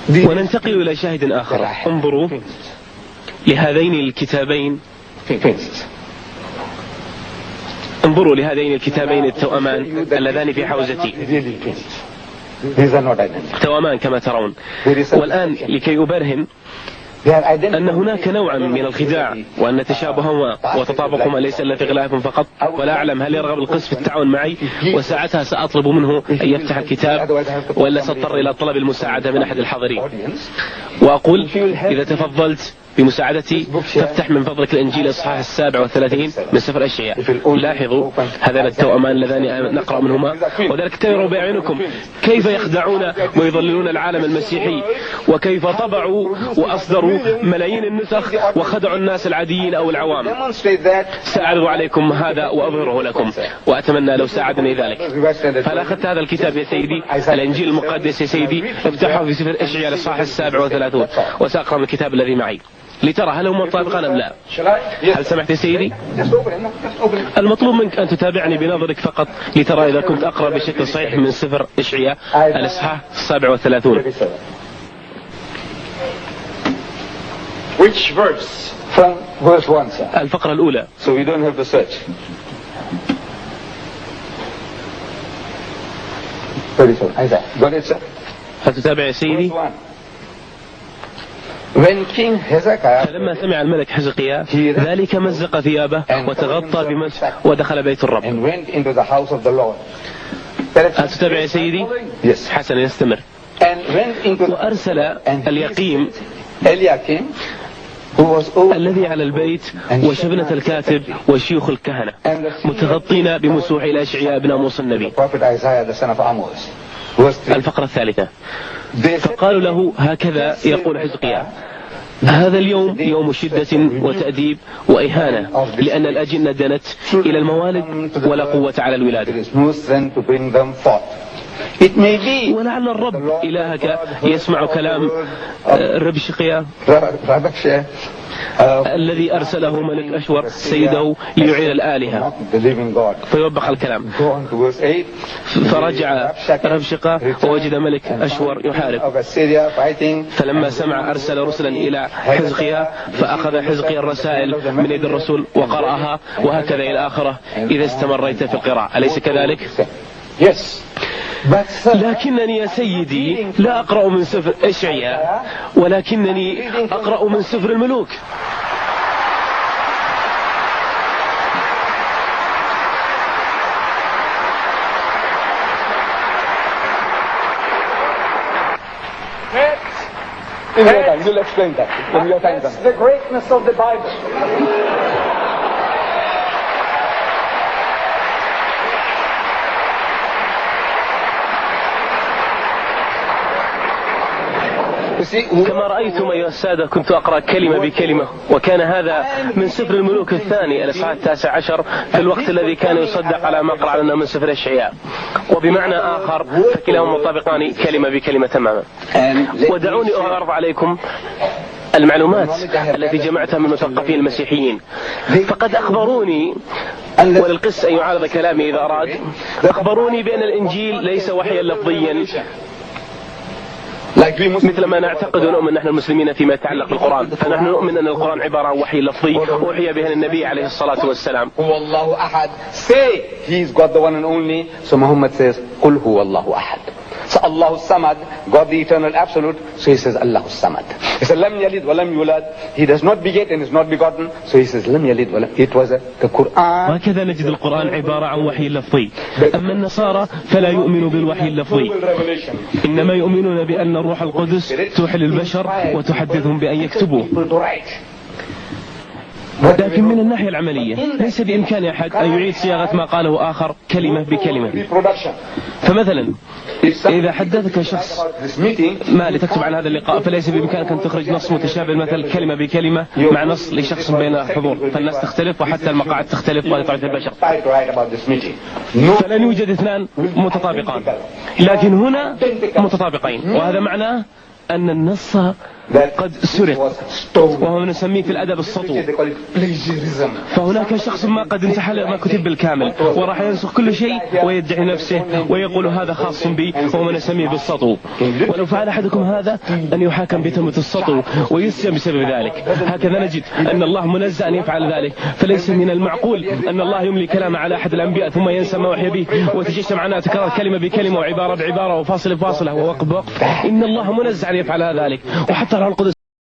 وننتقل إلى شاهد آخر. انظروا لهذين الكتابين، انظروا لهذين الكتابين التوأمان اللذان في حوزتي، توأمان كما ترون. والآن لكي أبرهن أن هناك نوعا من الخداع، وأن تشابههما وتطابقهما ليس إلا في غلاف فقط، ولا أعلم هل يرغب القس في التعاون معي، وساعتها سأطلب منه أن يفتح الكتاب، وإلا سأضطر إلى طلب المساعدة من أحد الحاضرين، وأقول إذا تفضلت بمساعدتي فافتح من فضلك الإنجيل الإصحاح 37 من سفر أشعياء. لاحظوا هذان التوأمان اللذان نقرأ منهما، وذلك تروا بأعينكم كيف يخدعون ويضللون العالم المسيحي، وكيف طبعوا وأصدروا ملايين النسخ وخدعوا الناس العاديين أو العوام. سأعرض عليكم هذا وأظهره لكم، وأتمنى لو ساعدني ذلك. فلا أخذت هذا الكتاب يا سيدي، الإنجيل المقدس يا سيدي، افتحه في سفر أشعياء الإصحاح 37 وسأقرأ من الكتاب الذي معي لترى هل هما مطابقان أم لا. هل سمحت يا سيدي؟ المطلوب منك أن تتابعني بنظرك فقط لترى إذا كنت أقرأ بشكل صحيح من سفر أشعياء الإصحاح 37. Which verse? From verse 1, sir. الفقرة الأولى. So we don't have to search. 37. Isaiah. Got it, sir? هل تتابع يا سيدي؟ When King Hezekiah فلما سمع الملك حزقيا ذلك مزق ثيابه وتغطى بمسح ودخل بيت الرب. and went into the house of the Lord. هل تتابع يا سيدي؟ Yes. حسنا يستمر. And went into وأرسل اليقيم Eliakim, who was over الذي على البيت وشبنة الكاتب وشيوخ الكهنة متغطين بمسوح إلى أشعياء بن آموس النبي. prophet Isaiah the son of Amos. Verse 3. الفقرة الثالثة. فقالوا له هكذا يقول حزقيا هذا اليوم يوم شدة وتأديب وإهانة، لأن الأجنة دنت إلى الموالد ولا قوة على الولادة. There is no strength to bring them forth. It may be ولعل الرب إلهك يسمع كلام ربشقيا Rabakshah, الذي أرسله ملك أشور سيده ليعين الآلهة. not the living God. فيوبخ الكلام. Go on to verse 8. فرجع ربشقة ووجد ملك أشور يحارب، Of Assyria fighting. فلما سمع أرسل رسلا إلى حزقيا، فأخذ حزقيا الرسائل من يد الرسول وقرأها، وهكذا إلى آخره إذا استمريت في القراءة، أليس كذلك؟ Yes. But لكنني يا سيدي لا أقرأ من سفر أشعياء، ولكنني أقرأ من سفر الملوك. in your time, you'll explain that when your time comes. That's the greatness of the Bible. كما رأيتم أيها السادة كنت أقرأ كلمة بكلمة، وكان هذا من سفر الملوك الثاني الإصحاح 19 في الوقت الذي كان يصدق على ما قرأ لنا من سفر أشعياء، وبمعنى آخر فكلاهما مطابقان كلمة بكلمة تماما. ودعوني أعرض عليكم المعلومات التي جمعتها من مثقفين المسيحيين، فقد أخبروني، وللقس أن يعارض كلامي إذا أراد، أخبروني بأن الإنجيل ليس وحيا لفظيا مثل ما نعتقد ونؤمن نحن المسلمين فيما يتعلق بالقرآن. فنحن نؤمن أن القرآن عبارة عن وحي لفظي أوحي به النبي عليه الصلاة والسلام. هو الله أحد. Say He's God the one and only. So Muhammad says قل هو الله أحد. So Allah Samad, God the eternal absolute. So he says Allah Samad. He says لم يلد ولم يولد. He does not beget and is not begotten. So he says لم يلد ولم. It was the Quran. وهكذا نجد القرآن عبارة عن وحي لفظي. أما النصارى فلا يؤمنوا بالوحي اللفظي، إنما يؤمنون بأن الروح القدس توحي للبشر وتحدثهم بأن يكتبوا. لكن من الناحية العملية ليس بإمكان أحد أن يعيد صياغة ما قاله آخر كلمة بكلمة. فمثلا إذا حدثك شخص ما لتكتب عن هذا اللقاء، فليس بإمكانك أن تخرج نص متشابه مثل كلمة بكلمة مع نص لشخص بين الحضور، فالناس تختلف وحتى المقاعد تختلف وطريقة البشر، فلن يوجد اثنان متطابقان. لكن هنا متطابقين، وهذا معناه أن النص قد سرق، وهو نسميه في الأدب السطو. فهناك شخص ما قد انتحل ما كتب بالكامل وراح ينسخ كل شيء ويدعي نفسه ويقول هذا خاص بي، وهو نسميه بالسطو. ولو فعل أحدكم هذا أن يحاكم بتهمة السطو ويسجن بسبب ذلك. هكذا نجد أن الله منزه أن يفعل ذلك، فليس من المعقول أن الله يملي كلام على أحد الأنبياء ثم ينسى ما وحي به وتجسم معناه تكرار كلمة بكلمة وعبارة بعبارة وفاصلة بفاصلة ووقف بوقف. إن الله منزه أن يفعل ذلك. وحتى روح القدس